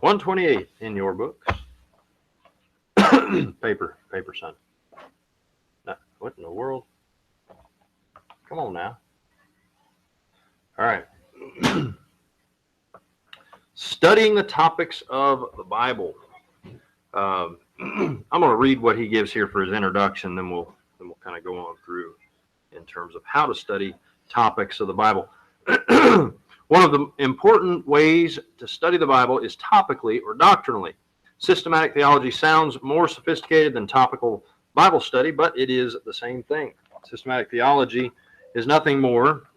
128 in your books. paper, son. No, what in the world? Come on now. All right. Studying the topics of the Bible. I'm going to read what he gives here for his introduction, then we'll kind of go on through in terms of how to study topics of the Bible. One of the important ways to study the Bible is topically or doctrinally. Systematic theology sounds more sophisticated than topical Bible study, but it is the same thing. Systematic theology is nothing more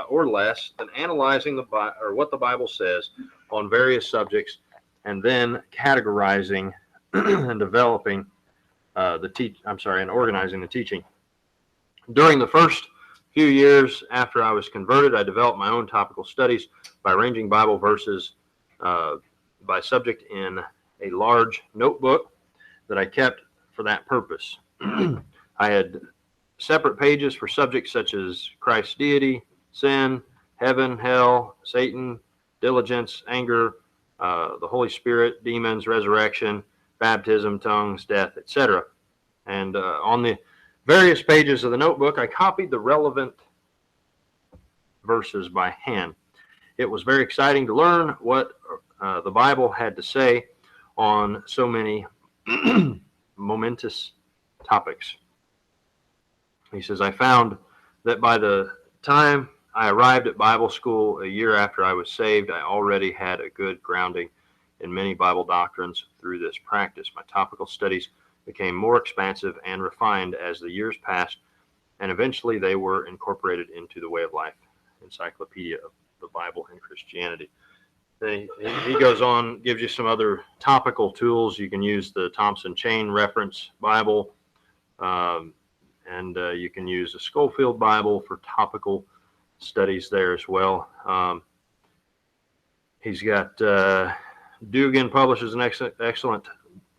or less than analyzing what the Bible says on various subjects, and then categorizing and developing and organizing the teaching. During the first few years after I was converted, I developed my own topical studies by arranging Bible verses by subject in a large notebook that I kept for that purpose. I had separate pages for subjects such as Christ's deity, sin, heaven, hell, Satan, diligence, anger, the Holy Spirit, demons, resurrection, baptism, tongues, death, etc. And on the various pages of the notebook, I copied the relevant verses by hand. It was very exciting to learn what the Bible had to say on so many momentous topics. He says, I found that by the time I arrived at Bible school a year after I was saved, I already had a good grounding in many Bible doctrines through this practice. My topical studies became more expansive and refined as the years passed, and eventually they were incorporated into the Way of Life Encyclopedia of the Bible and Christianity. Then he goes on, gives you some other topical tools. You can use the Thompson Chain Reference Bible, and you can use the Schofield Bible for topical studies there as well. He's got Dugan publishes an excellent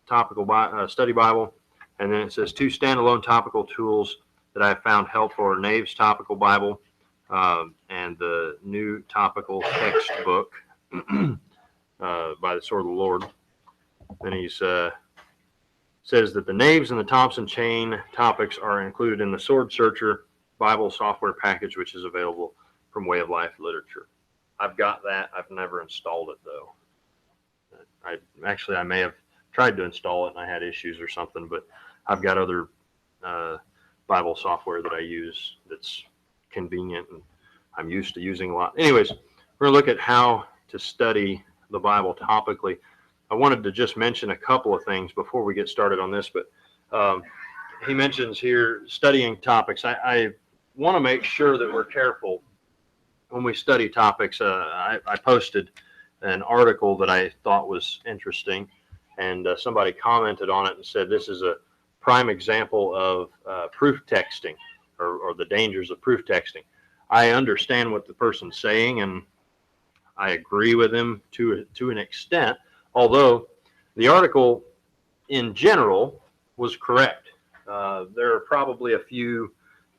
topical study Bible, and then it says 2 standalone topical tools that I have found helpful are Nave's Topical Bible and the New Topical Textbook by the Sword of the Lord. Then he says that the Naves and the Thompson Chain topics are included in the Sword Searcher Bible software package, which is available from Way of Life Literature. I've got that. I've never installed it, though. I may have tried to install it and I had issues or something, but I've got other Bible software that I use that's convenient and I'm used to using a lot. Anyways, we're going to look at how to study the Bible topically. I wanted to just mention a couple of things before we get started on this, but he mentions here studying topics. I want to make sure that we're careful when we study topics. I posted an article that I thought was interesting, and somebody commented on it and said this is a prime example of proof texting or the dangers of proof texting. I understand what the person's saying, and I agree with him to an extent, although the article in general was correct. There are probably a few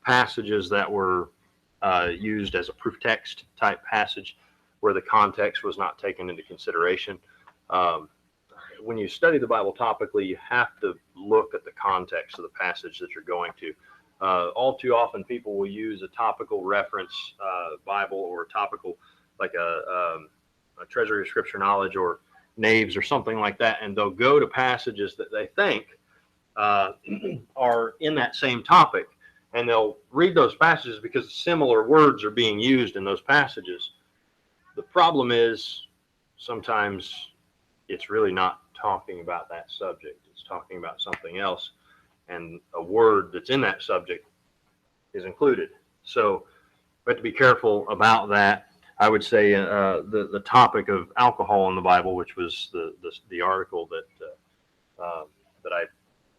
passages that were used as a proof text type passage where the context was not taken into consideration. When you study the Bible topically, you have to look at the context of the passage that you're going to. All too often, people will use a topical reference Bible or topical, like a treasury of scripture knowledge or Naves or something like that, and they'll go to passages that they think are in that same topic, and they'll read those passages because similar words are being used in those passages. The problem is sometimes it's really not talking about that subject. It's talking about something else, and a word that's in that subject is included. So we have to be careful about that. I would say the topic of alcohol in the Bible, which was the article that I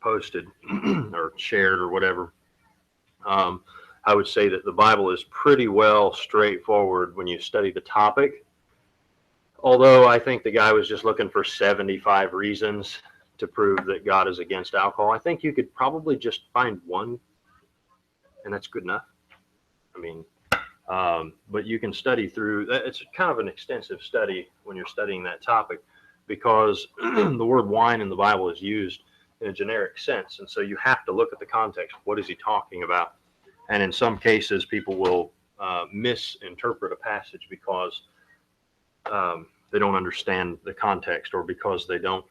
posted or shared or whatever, I would say that the Bible is pretty well straightforward when you study the topic. Although I think the guy was just looking for 75 reasons to prove that God is against alcohol. I think you could probably just find one, and that's good enough. I mean, but you can study through. It's kind of an extensive study when you're studying that topic. because the word wine in the Bible is used in a generic sense. And so you have to look at the context. What is he talking about? And in some cases, people will misinterpret a passage because they don't understand the context, or because they don't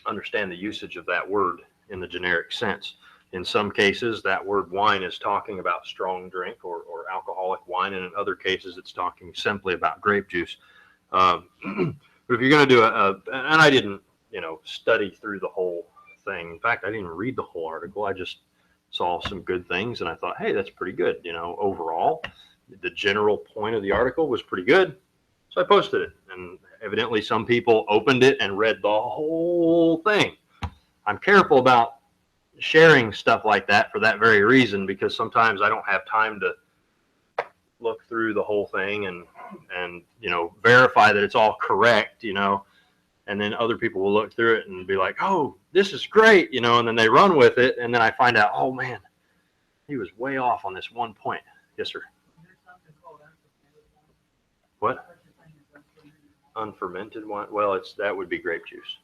understand the usage of that word in the generic sense. In some cases, that word wine is talking about strong drink or alcoholic wine, and in other cases, it's talking simply about grape juice. But if you're going to do and I didn't, study through the whole thing. In fact, I didn't even read the whole article. I just saw some good things, and I thought, hey, that's pretty good. Overall, the general point of the article was pretty good. So I posted it, and evidently some people opened it and read the whole thing. I'm careful about sharing stuff like that for that very reason, because sometimes I don't have time to look through the whole thing and verify that it's all correct, and then other people will look through it and be like, oh, this is great, and then they run with it, and then I find out, oh man, he was way off on this one point. Yes, sir. What? Unfermented wine? Well, that would be grape juice.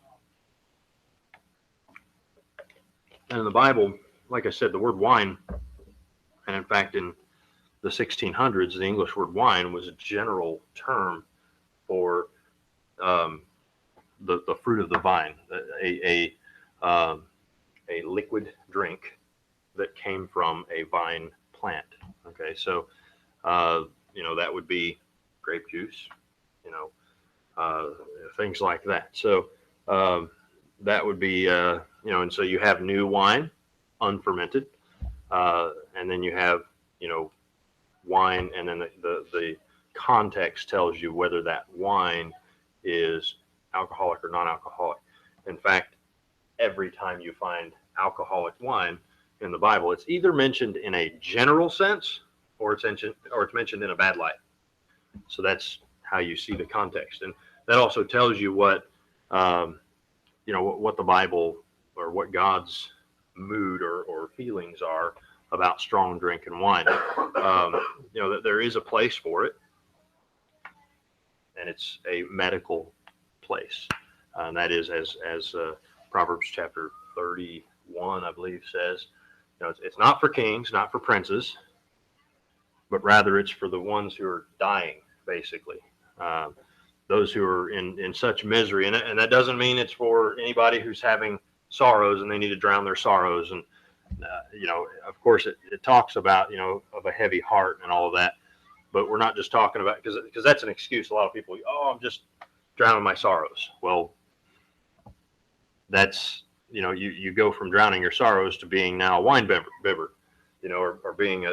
And in the Bible, like I said, the word wine, and in fact in the 1600s, the English word wine was a general term for the fruit of the vine, a liquid drink that came from a vine plant. Okay, so that would be grape juice, things like that. So that would be and so you have new wine, unfermented, and then you have wine, and then the context tells you whether that wine is alcoholic or non-alcoholic. In fact, every time you find alcoholic wine in the Bible, it's either mentioned in a general sense or it's mentioned in a bad light. So that's how you see the context, and that also tells you what what the Bible, or what God's mood or feelings are about strong drink and wine. That there is a place for it, and it's a medical place, and that is as Proverbs chapter 31, I believe, says. It's not for kings, not for princes, but rather it's for the ones who are dying, basically. Those who are in such misery, and that doesn't mean it's for anybody who's having sorrows and they need to drown their sorrows. And of course, it talks about of a heavy heart and all of that, but we're not just talking about, because that's an excuse. A lot of people, I'm just drowning my sorrows. Well, that's you go from drowning your sorrows to being now a wine bibber, or being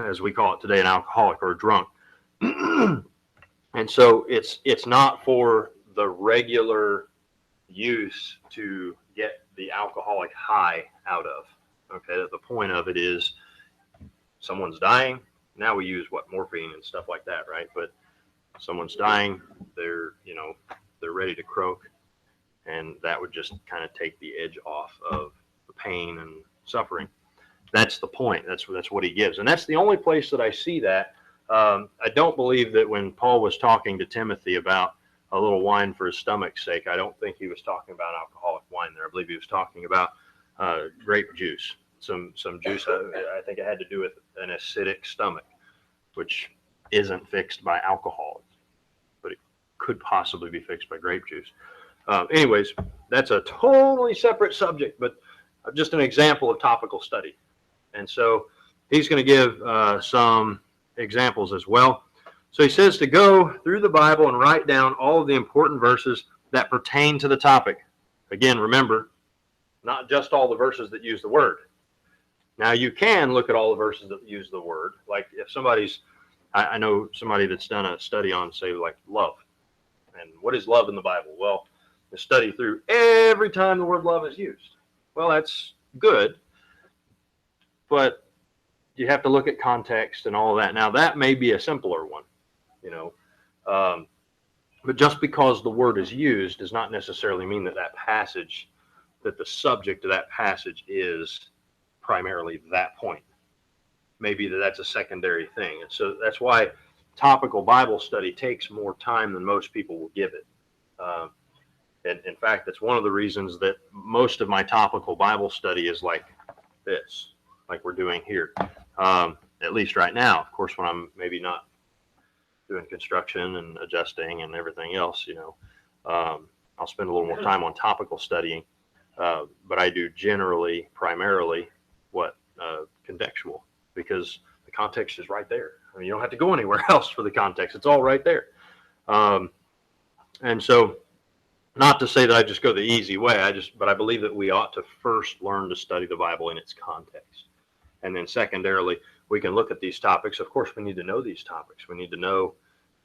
as we call it today, an alcoholic or a drunk. And so it's not for the regular use to get the alcoholic high out of. Okay, the point of it is someone's dying. Now we use morphine and stuff like that, right? But someone's dying, they're ready to croak, and that would just kind of take the edge off of the pain and suffering. That's the point. That's what he gives, and that's the only place that I see that. I don't believe that when Paul was talking to Timothy about a little wine for his stomach's sake, I don't think he was talking about alcoholic wine there. I believe he was talking about grape juice, some juice. I think it had to do with an acidic stomach, which isn't fixed by alcohol, but it could possibly be fixed by grape juice. Anyways, that's a totally separate subject, but just an example of topical study. And so he's going to give some examples as well. So he says to go through the Bible and write down all of the important verses that pertain to the topic. Again, remember, not just all the verses that use the word. Now you can look at all the verses that use the word. Like if I know somebody that's done a study on, say, like love. And what is love in the Bible? Well, the study through every time the word love is used. Well, that's good, but you have to look at context and all of that. Now that may be a simpler one, but just because the word is used does not necessarily mean that the subject of that passage is primarily that point. Maybe that's a secondary thing. And so that's why topical Bible study takes more time than most people will give it. And in fact, that's one of the reasons that most of my topical Bible study is like this, like we're doing here, at least right now. Of course, when I'm maybe not doing construction and adjusting and everything else, I'll spend a little more time on topical studying. But I do generally, primarily, contextual, because the context is right there. I mean, you don't have to go anywhere else for the context. It's all right there. And so, not to say that I just go the easy way, but I believe that we ought to first learn to study the Bible in its context. And then secondarily, we can look at these topics. Of course, we need to know these topics. We need to know,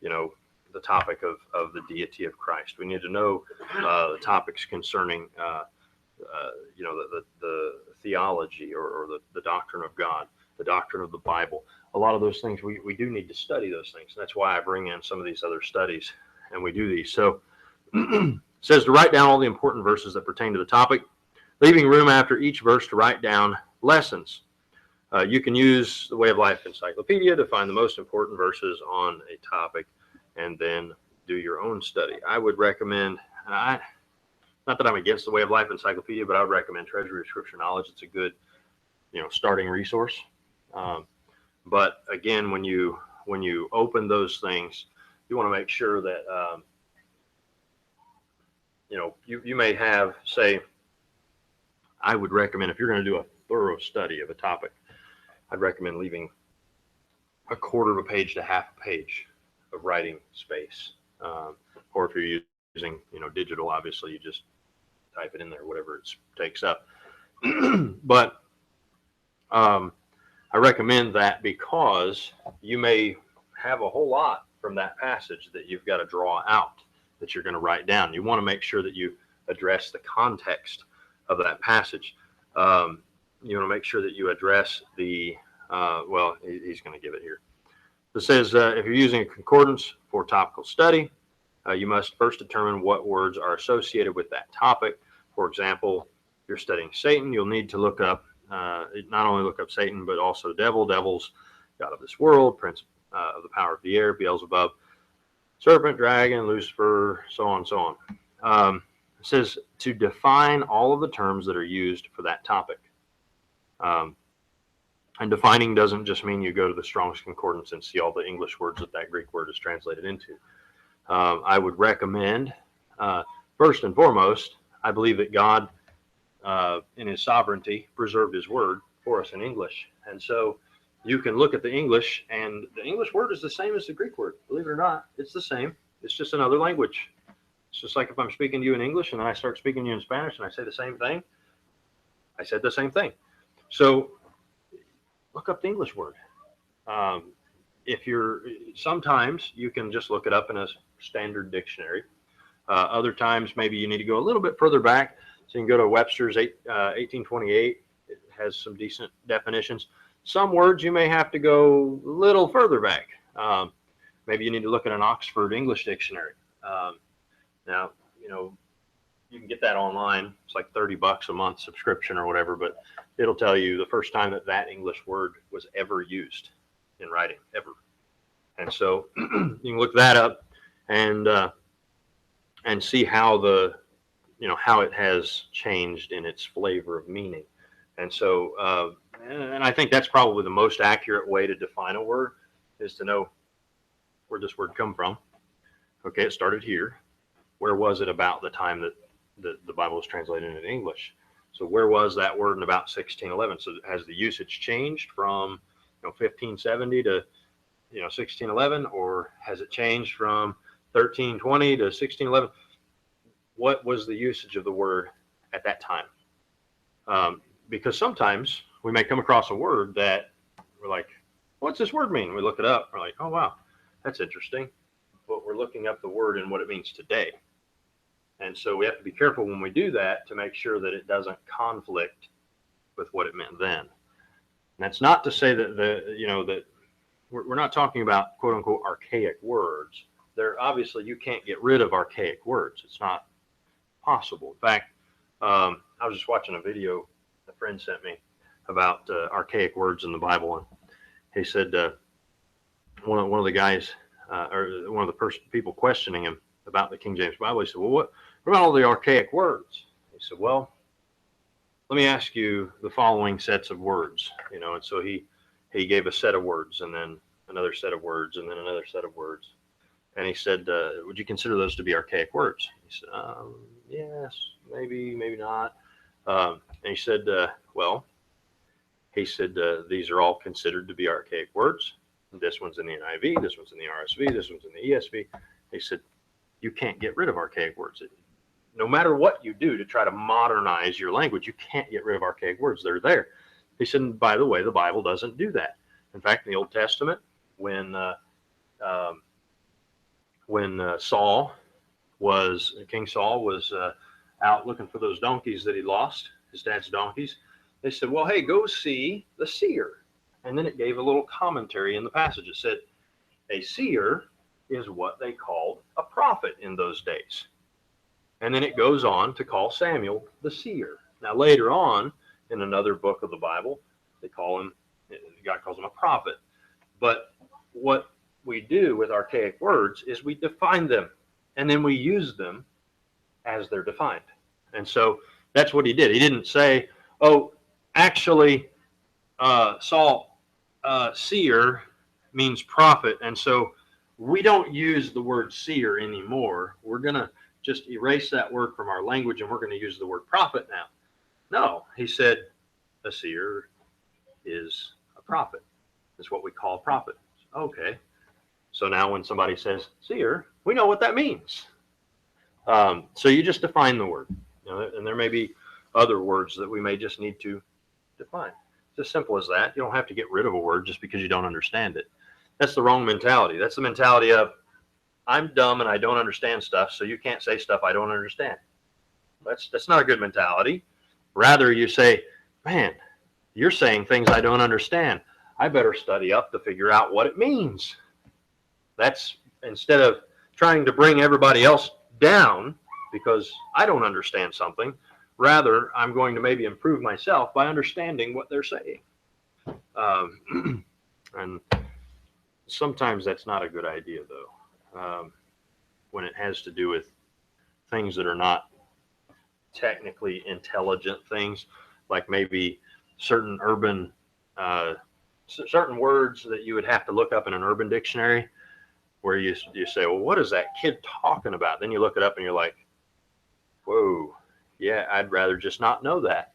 the topic of the deity of Christ. We need to know the topics concerning, the theology or the doctrine of God, the doctrine of the Bible. A lot of those things, we do need to study those things. That's why I bring in some of these other studies, and we do these. So it says to write down all the important verses that pertain to the topic, leaving room after each verse to write down lessons. You can use the Way of Life Encyclopedia to find the most important verses on a topic and then do your own study. I would recommend, not that I'm against the Way of Life Encyclopedia, but I would recommend Treasury of Scripture Knowledge. It's a good, starting resource. But again, when you open those things, you want to make sure that, you may have, say, I would recommend, if you're going to do a thorough study of a topic, I'd recommend leaving a quarter of a page to half a page of writing space. Or if you're using, digital, obviously you just type it in there, whatever it takes up. But I recommend that because you may have a whole lot from that passage that you've got to draw out that you're going to write down. You want to make sure that you address the context of that passage. You want to make sure that you address the, he's going to give it here. It says, if you're using a concordance for topical study, you must first determine what words are associated with that topic. For example, if you're studying Satan, you'll need to look up, not only look up Satan, but also devil, devils, God of this world, prince of the power of the air, Beelzebub, serpent, dragon, Lucifer, so on and so on. It says to define all of the terms that are used for that topic. And defining doesn't just mean you go to the Strong's Concordance and see all the English words that Greek word is translated into. I would recommend, first and foremost, I believe that God, in his sovereignty, preserved his word for us in English. And so you can look at the English, and the English word is the same as the Greek word. Believe it or not, it's the same. It's just another language. It's just like if I'm speaking to you in English and then I start speaking to you in Spanish and I say the same thing, I said the same thing. So look up the English word. Sometimes you can just look it up in a standard dictionary. Other times, maybe you need to go a little bit further back. So you can go to Webster's 1828. It has some decent definitions. Some words you may have to go a little further back. Maybe you need to look at an Oxford English dictionary. Now, you can get that online. It's like $30 a month subscription or whatever, but it'll tell you the first time that English word was ever used in writing, ever. And so you can look that up and see how how it has changed in its flavor of meaning. And so, and I think that's probably the most accurate way to define a word, is to know where this word come from. Okay, it started here. Where was it about the time that the Bible was translated into English? So where was that word in about 1611? So has the usage changed from 1570 to 1611, or has it changed from 1320 to 1611? What was the usage of the word at that time? Because sometimes we may come across a word that we're like, what's this word mean? We look it up. We're like, oh, wow, that's interesting. But we're looking up the word and what it means today. And so we have to be careful when we do that to make sure that it doesn't conflict with what it meant then. And that's not to say that that we're not talking about quote unquote archaic words. There obviously you can't get rid of archaic words. It's not possible. In fact, I was just watching a video a friend sent me about archaic words in the Bible, and he said one of the guys or one of the people questioning him about the King James Bible. He said, well, what about all the archaic words? He said, well, let me ask you the following sets of words, and so he gave a set of words, and then another set of words, and then another set of words. And he said, would you consider those to be archaic words? He said, yes, maybe not. And he said, these are all considered to be archaic words. This one's in the NIV, this one's in the RSV, this one's in the ESV. He said, you can't get rid of archaic words. No matter what you do to try to modernize your language, you can't get rid of archaic words. They're there. He said, and by the way, the Bible doesn't do that. In fact, in the Old Testament, when King Saul was out looking for those donkeys that he lost, his dad's donkeys, they said, well, hey, go see the seer. And then it gave a little commentary in the passage. It said, a seer is what they called a prophet in those days. And then it goes on to call Samuel the seer. Now, later on, in another book of the Bible, God calls him a prophet. But what we do with archaic words is we define them, and then we use them as they're defined. And so that's what he did. He didn't say, oh, actually, Saul, seer means prophet, and so we don't use the word seer anymore. We're going to just erase that word from our language, and we're going to use the word prophet now. No, he said a seer is a prophet. That's what we call a prophet. Okay. So now when somebody says seer, we know what that means. So you just define the word, and there may be other words that we may just need to define. It's as simple as that. You don't have to get rid of a word just because you don't understand it. That's the wrong mentality. That's the mentality of, I'm dumb and I don't understand stuff, so you can't say stuff I don't understand. That's not a good mentality. Rather, you say, man, you're saying things I don't understand. I better study up to figure out what it means. That's instead of trying to bring everybody else down because I don't understand something. Rather, I'm going to maybe improve myself by understanding what they're saying. And sometimes that's not a good idea, though, when it has to do with things that are not technically intelligent things, like maybe certain certain words that you would have to look up in an urban dictionary, where you say, well, what is that kid talking about? Then you look it up and you're like, whoa, yeah, I'd rather just not know that.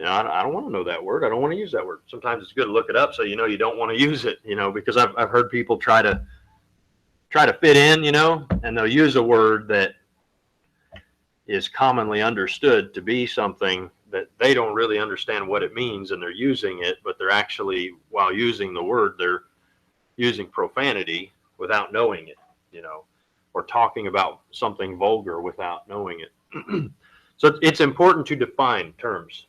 I don't want to know that word. I don't want to use that word. Sometimes it's good to look it up so you don't want to use it, because I've heard people try to fit in, and they'll use a word that is commonly understood to be something that they don't really understand what it means, and they're using it, but they're actually, while using the word, they're using profanity without knowing it, or talking about something vulgar without knowing it. So it's important to define terms.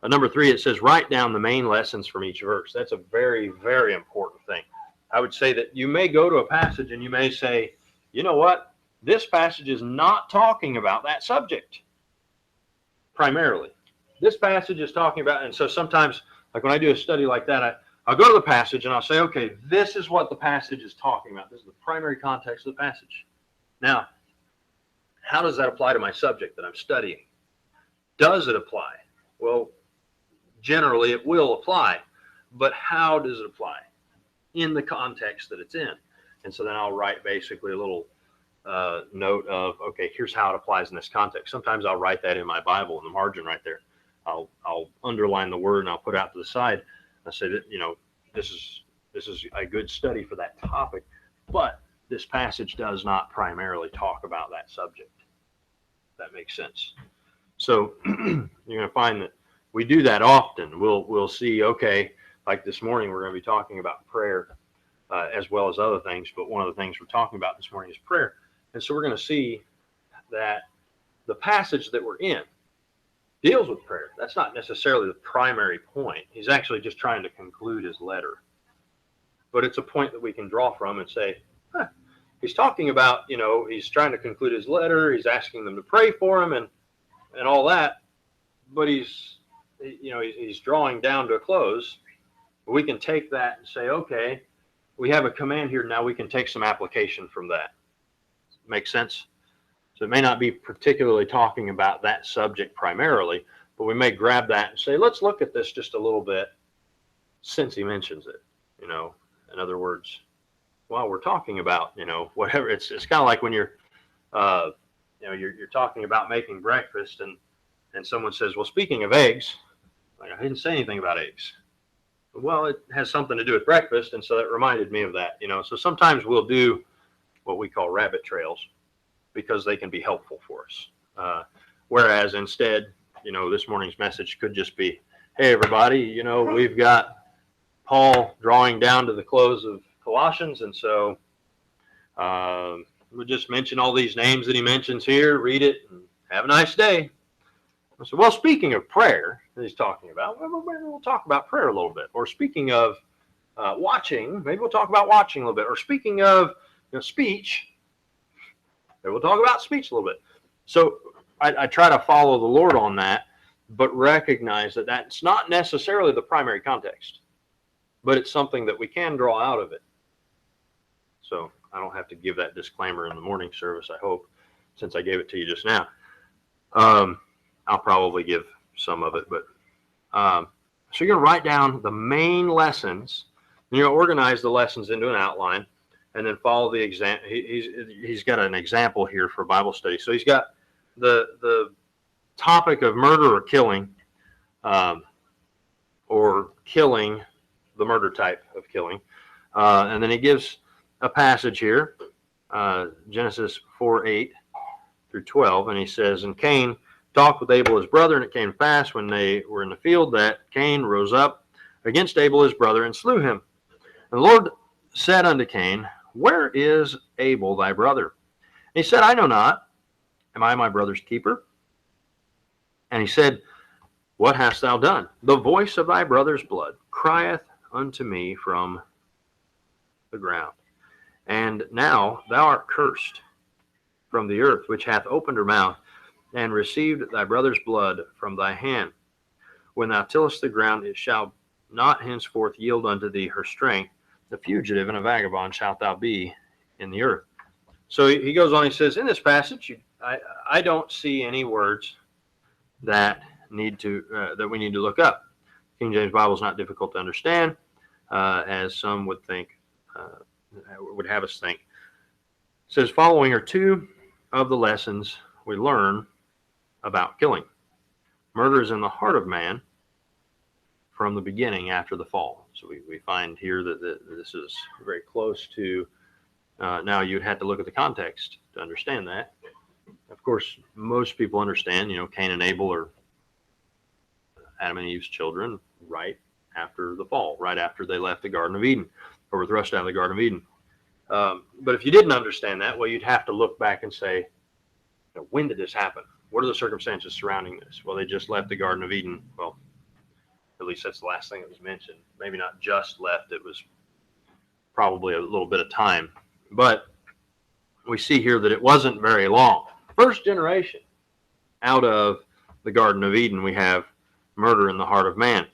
Number 3, it says, write down the main lessons from each verse. That's a very, very important thing. I would say that you may go to a passage and you may say, you know what? This passage is not talking about that subject primarily. This passage is talking about, and so sometimes, like when I do a study like that, I'll go to the passage and I'll say, okay, this is what the passage is talking about. This is the primary context of the passage. Now, how does that apply to my subject that I'm studying? Does it apply? Well, generally it will apply, but how does it apply? In the context that it's in. And so then I'll write basically a little note of, okay, here's how it applies in this context. Sometimes I'll write that in my Bible in the margin right there. I'll underline the word and I'll put it out to the side. I say that, this is a good study for that topic, but this passage does not primarily talk about that subject. That makes sense. So you're going to find that we do that often. We'll see, okay, like this morning, we're going to be talking about prayer as well as other things, but one of the things we're talking about this morning is prayer. And so we're going to see that the passage that we're in deals with prayer. That's not necessarily the primary point. He's actually just trying to conclude his letter. But it's a point that we can draw from and say, he's talking about, he's trying to conclude his letter. He's asking them to pray for him and all that. But he's drawing down to a close. We can take that and say, okay, we have a command here. Now we can take some application from that. Make sense? So it may not be particularly talking about that subject primarily, but we may grab that and say, let's look at this just a little bit since he mentions it. You know, in other words, while we're talking about, you know, whatever, it's kind of like when you're, you know, you're talking about making breakfast and someone says, well, speaking of eggs, like, I didn't say anything about eggs. Well, it has something to do with breakfast, and so that reminded me of that, you know. So sometimes we'll do what we call rabbit trails because they can be helpful for us. Whereas instead, you know, this morning's message could just be, hey, everybody, you know, we've got Paul drawing down to the close of Colossians, and so we'll just mention all these names that he mentions here, read it, and have a nice day. So, well, speaking of prayer that he's talking about, maybe we'll talk about prayer a little bit. Or speaking of watching, maybe we'll talk about watching a little bit. Or speaking of, you know, speech, maybe we'll talk about speech a little bit. So I try to follow the Lord on that, but recognize that that's not necessarily the primary context, but it's something that we can draw out of it. So I don't have to give that disclaimer in the morning service, I hope, since I gave it to you just now. I'll probably give some of it, but so you're going to write down the main lessons, and you're going to organize the lessons into an outline, and then follow the exam. He's got an example here for Bible study. So he's got the topic of murder or killing, or killing, the murder type of killing, and then he gives a passage here, Genesis 4:8 through 12, and he says, and Cain talked with Abel his brother, and it came to pass when they were in the field that Cain rose up against Abel his brother and slew him. And the Lord said unto Cain, where is Abel thy brother? And he said, I know not. Am I my brother's keeper? And he said, what hast thou done? The voice of thy brother's blood crieth unto me from the ground. And now thou art cursed from the earth, which hath opened her mouth, and received thy brother's blood from thy hand. When thou tillest the ground, it shall not henceforth yield unto thee her strength. A fugitive and a vagabond shalt thou be in the earth. So he goes on, he says, in this passage, I don't see any words that need to that we need to look up. King James Bible is not difficult to understand, as some would think, would have us think. It says, following are two of the lessons we learn about killing. Murder is in the heart of man from the beginning after the fall. So we find here that this is very close to, now you'd have to look at the context to understand that. Of course, most people understand, you know, Cain and Abel are Adam and Eve's children right after the fall, right after they left the Garden of Eden, or were thrust out of the Garden of Eden. But if you didn't understand that, well, you'd have to look back and say, you know, when did this happen? What are the circumstances surrounding this? Well, they just left the Garden of Eden. Well, at least that's the last thing that was mentioned. Maybe not just left. It was probably a little bit of time. But we see here that it wasn't very long. First generation out of the Garden of Eden, we have murder in the heart of man.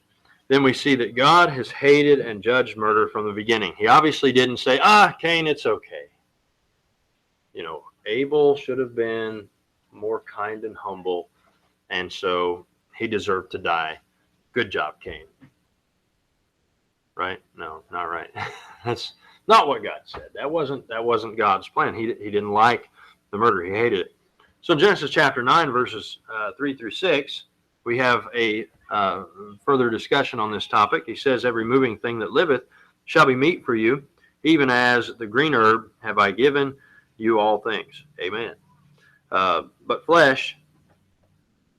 Then we see that God has hated and judged murder from the beginning. He obviously didn't say, Cain, it's okay. You know, Abel should have been more kind and humble, and so he deserved to die. Good job, Cain. Right? No, not right. That's not what God said. That wasn't God's plan. He didn't like the murder. He hated it. So in Genesis chapter 9, verses 3 through 6, we have a further discussion on this topic. He says, every moving thing that liveth shall be meat for you, even as the green herb have I given you all things. Amen. But flesh,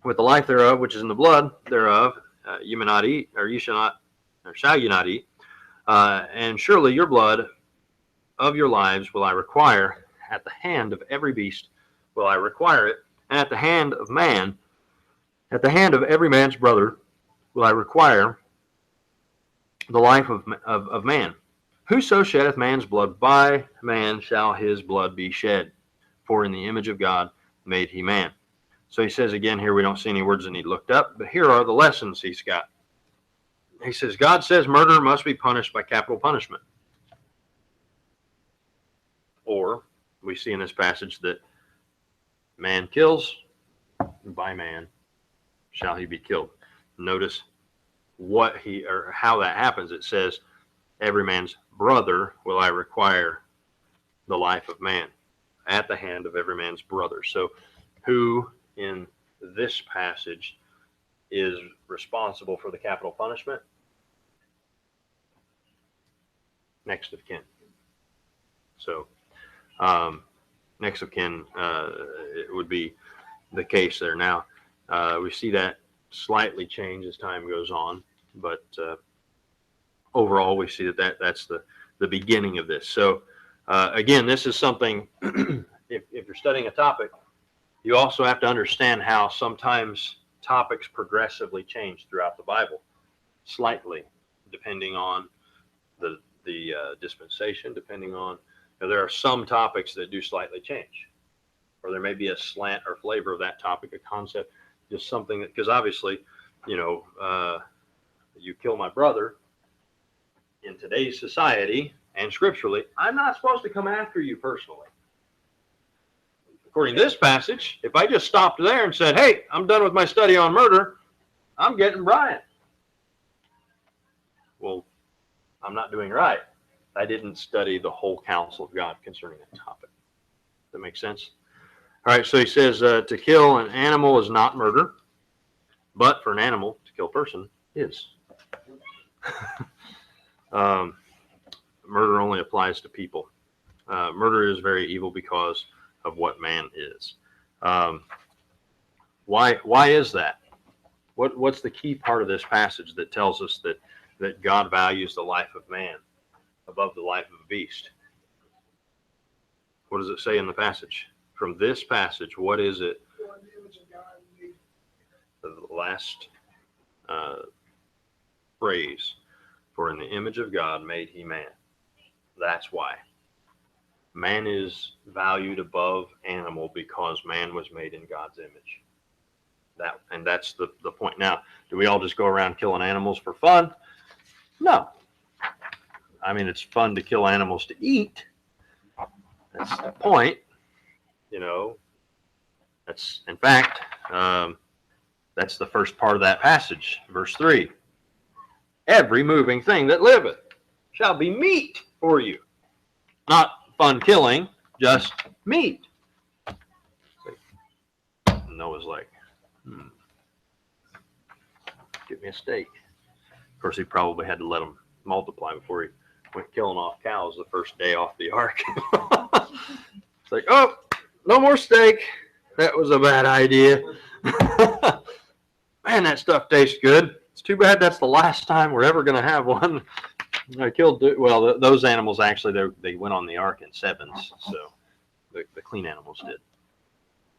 with the life thereof, which is in the blood thereof, you may not eat, or you shall not, or shall you not eat. And surely your blood of your lives will I require. At the hand of every beast will I require it, and at the hand of man, at the hand of every man's brother will I require the life of man. Whoso sheddeth man's blood, by man shall his blood be shed. For in the image of God made he man. So he says again here, we don't see any words that need looked up, but here are the lessons he's got. He says, God says murder must be punished by capital punishment. Or we see in this passage that man kills, by man shall he be killed. Notice what he, or how that happens. It says, every man's brother will I require the life of man, at the hand of every man's brother. So who in this passage is responsible for the capital punishment? Next of kin. So next of kin, it would be the case there. Now, we see that slightly change as time goes on, but overall we see that's the beginning of this. So again, this is something, if you're studying a topic, you also have to understand how sometimes topics progressively change throughout the Bible, slightly, depending on the dispensation, depending on, there are some topics that do slightly change, or there may be a slant or flavor of that topic, a concept, just something that, because obviously, you kill my brother in today's society and scripturally, I'm not supposed to come after you personally. According to this passage, if I just stopped there and said, hey, I'm done with my study on murder, I'm getting Brian. Well, I'm not doing right. I didn't study the whole counsel of God concerning that topic. Does that make sense? All right, so he says to kill an animal is not murder, but for an animal to kill a person is. Murder only applies to people. Murder is very evil because of what man is. Why is that? What's the key part of this passage that tells us that God values the life of man above the life of a beast? What does it say in the passage? From this passage, what is it? The last phrase, for in the image of God made he man. That's why. Man is valued above animal because man was made in God's image. That's the point. Now, do we all just go around killing animals for fun? No. I mean, it's fun to kill animals to eat. That's the point. That's, in fact, that's the first part of that passage, verse 3. Every moving thing that liveth shall be meat for you. Not fun killing, just meat. Noah's like, get me a steak. Of course, he probably had to let them multiply before he went killing off cows the first day off the ark. It's like, oh, no more steak. That was a bad idea. Man, that stuff tastes good. It's too bad that's the last time we're ever going to have one. I killed, well, those animals actually, they went on the ark in sevens, so the clean animals did.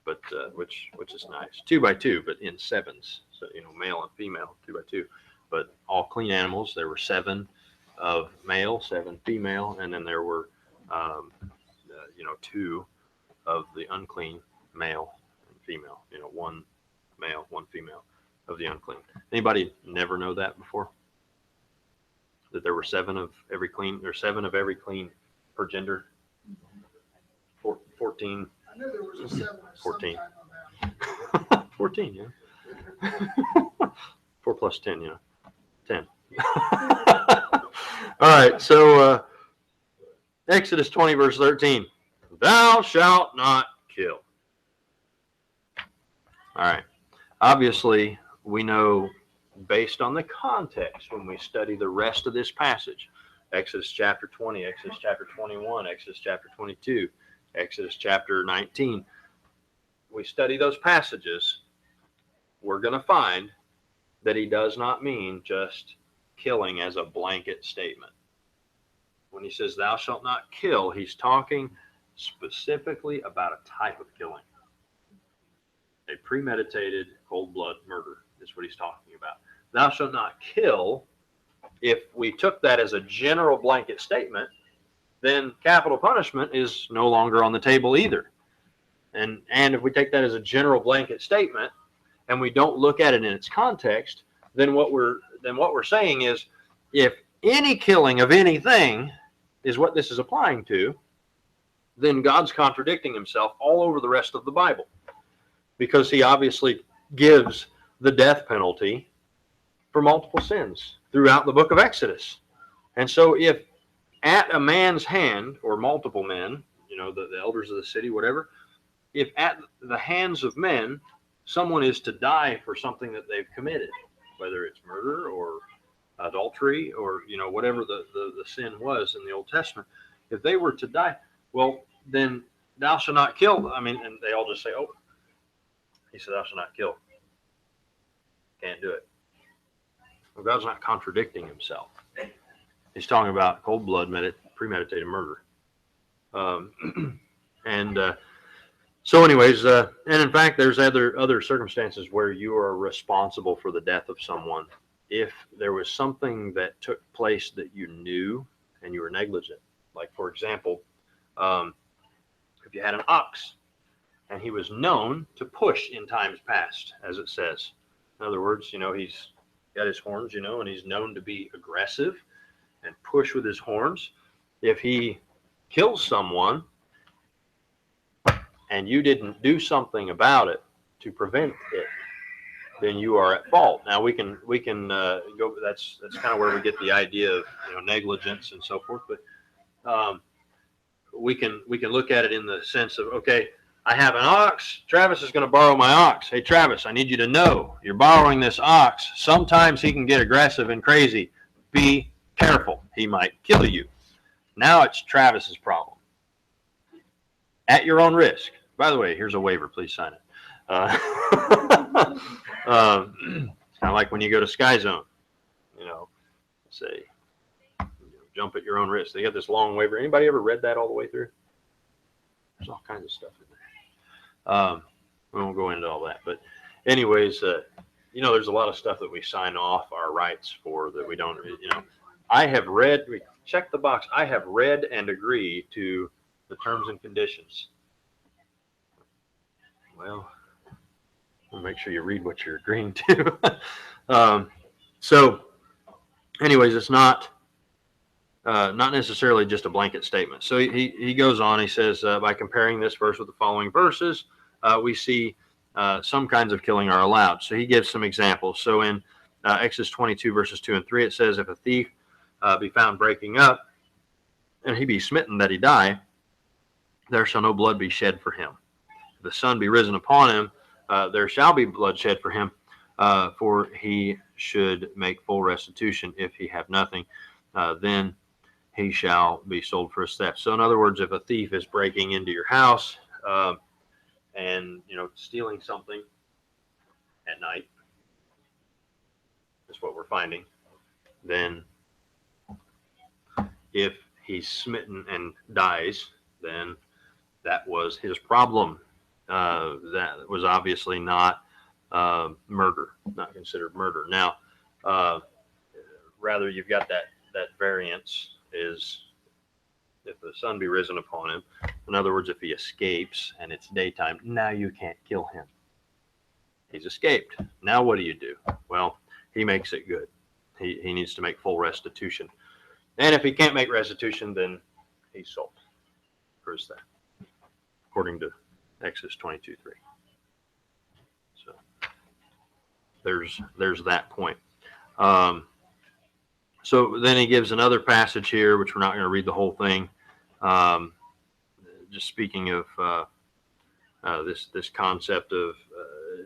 But which is nice. 2 by 2, but in sevens. So, male and female, 2 by 2. But all clean animals, there were 7 of male, 7 female, and then there were 2 of the unclean, male and female. 1 male, 1 female of the unclean. Anybody never know that before? That there were 7 of every clean. There's 7 of every clean per gender. 14. I knew there was a 7. 14. 14, yeah. 4 plus 10, 10. All right, so Exodus 20, verse 13. Thou shalt not kill. All right. Obviously, we know based on the context when we study the rest of this passage, Exodus chapter 20, Exodus chapter 21, Exodus chapter 22, Exodus chapter 19, we study those passages, we're going to find that he does not mean just killing as a blanket statement. When he says thou shalt not kill, he's talking specifically about a type of killing. A premeditated cold blood murder is what he's talking about. Thou shalt not kill, if we took that as a general blanket statement, then capital punishment is no longer on the table either. And if we take that as a general blanket statement and we don't look at it in its context, then what we're saying is, if any killing of anything is what this is applying to, then God's contradicting himself all over the rest of the Bible, because he obviously gives the death penalty for multiple sins throughout the book of Exodus. And so if at a man's hand, or multiple men, the elders of the city, whatever, if at the hands of men, someone is to die for something that they've committed, whether it's murder or adultery or, whatever the sin was in the Old Testament, if they were to die, well, then thou shalt not kill. I mean, and they all just say, oh, he said, thou shalt not kill. Can't do it. Well, God's not contradicting himself. He's talking about cold blood, premeditated murder. So anyways, and in fact, there's other circumstances where you are responsible for the death of someone if there was something that took place that you knew and you were negligent. Like, for example, if you had an ox and he was known to push in times past, as it says. In other words, he's got his horns, and he's known to be aggressive and push with his horns. If he kills someone and you didn't do something about it to prevent it, then you are at fault. Now we can go. That's kind of where we get the idea of negligence and so forth. But we can look at it in the sense of, okay, I have an ox. Travis is going to borrow my ox. Hey, Travis, I need you to know you're borrowing this ox. Sometimes he can get aggressive and crazy. Be careful. He might kill you. Now it's Travis's problem. At your own risk. By the way, here's a waiver. Please sign it. It's kind of like when you go to Sky Zone. Say, jump at your own risk. They got this long waiver. Anybody ever read that all the way through? There's all kinds of stuff in there. We won't go into all that. But anyways, there's a lot of stuff that we sign off our rights for that we don't, I have read, check the box. I have read and agree to the terms and conditions. Well, make sure you read what you're agreeing to. So anyways, it's not necessarily just a blanket statement. So he goes on, he says, by comparing this verse with the following verses, we see some kinds of killing are allowed. So he gives some examples. So in Exodus 22, verses 2 and 3, it says, if a thief be found breaking up, and he be smitten that he die, there shall no blood be shed for him. If the sun be risen upon him, there shall be blood shed for him, for he should make full restitution. If he have nothing, then he shall be sold for a theft. So in other words, if a thief is breaking into your house and stealing something at night, is what we're finding, then if he's smitten and dies, then that was his problem. That was obviously not murder, not considered murder. Now, rather, you've got that variance is if the sun be risen upon him. In other words, if he escapes and it's daytime, now you can't kill him. He's escaped. Now what do you do? Well, he makes it good. He needs to make full restitution. And if he can't make restitution, then he's sold for his theft, according to Exodus 22:3. So there's that point. So then he gives another passage here, which we're not going to read the whole thing. Just speaking of this concept of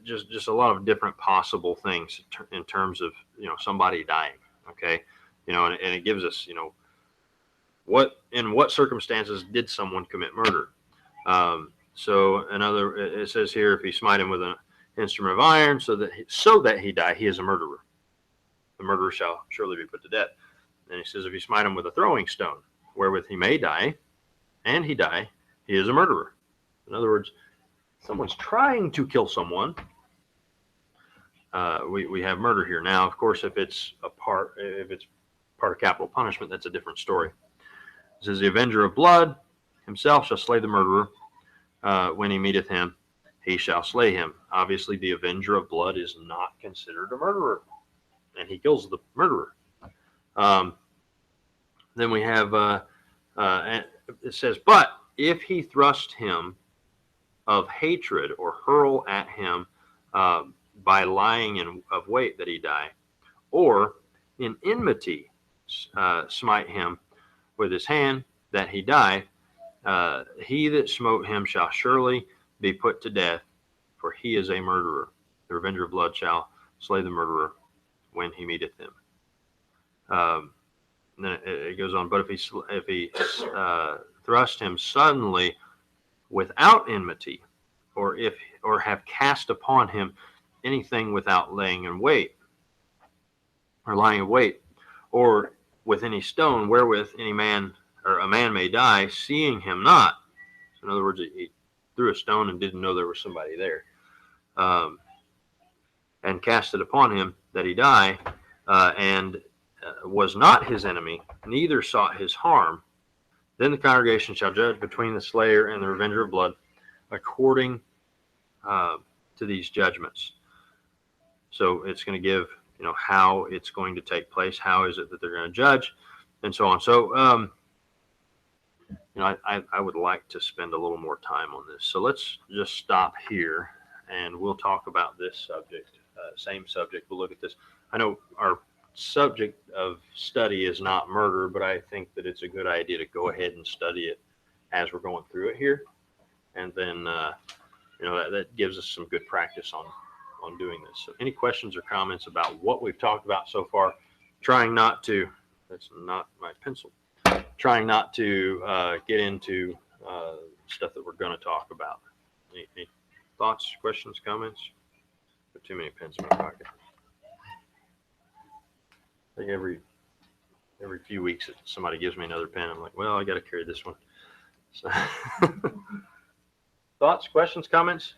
just a lot of different possible things in terms of somebody dying. Okay, and it gives us in what circumstances did someone commit murder. So it says here, if he smite him with an instrument of iron, so that he die, he is a murderer. The murderer shall surely be put to death. And he says, if you smite him with a throwing stone, wherewith he may die, and he die, he is a murderer. In other words, someone's trying to kill someone. We have murder here. Now, of course, if it's part of capital punishment, that's a different story. It says, the avenger of blood himself shall slay the murderer. When he meeteth him, he shall slay him. Obviously, the avenger of blood is not considered a murderer, and he kills the murderer. Then we have, it says, but if he thrust him of hatred or hurl at him by lying in of wait that he die, or in enmity smite him with his hand that he die, he that smote him shall surely be put to death, for he is a murderer. The revenger of blood shall slay the murderer when he meeteth him. Then it goes on. But if he thrust him suddenly without enmity, or have cast upon him anything without laying in wait, or lying in wait, or with any stone wherewith any man or a man may die, seeing him not. So in other words, he threw a stone and didn't know there was somebody there, and cast it upon him that he die, and was not his enemy, neither sought his harm. Then the congregation shall judge between the slayer and the revenger of blood according to these judgments. So it's going to give, how it's going to take place. How is it that they're going to judge, and so on. So, I would like to spend a little more time on this. So let's just stop here, and we'll talk about this subject. Same subject. We'll look at this. I know our subject of study is not murder, but I think that it's a good idea to go ahead and study it as we're going through it here, and then that gives us some good practice on doing this. So any questions or comments about what we've talked about so far? Trying not to, that's not my pencil, trying not to get into stuff that we're going to talk about. Any thoughts, questions, comments? Got too many pens in my pocket. I think every few weeks somebody gives me another pen. I'm like, well, I got to carry this one. So thoughts, questions, comments?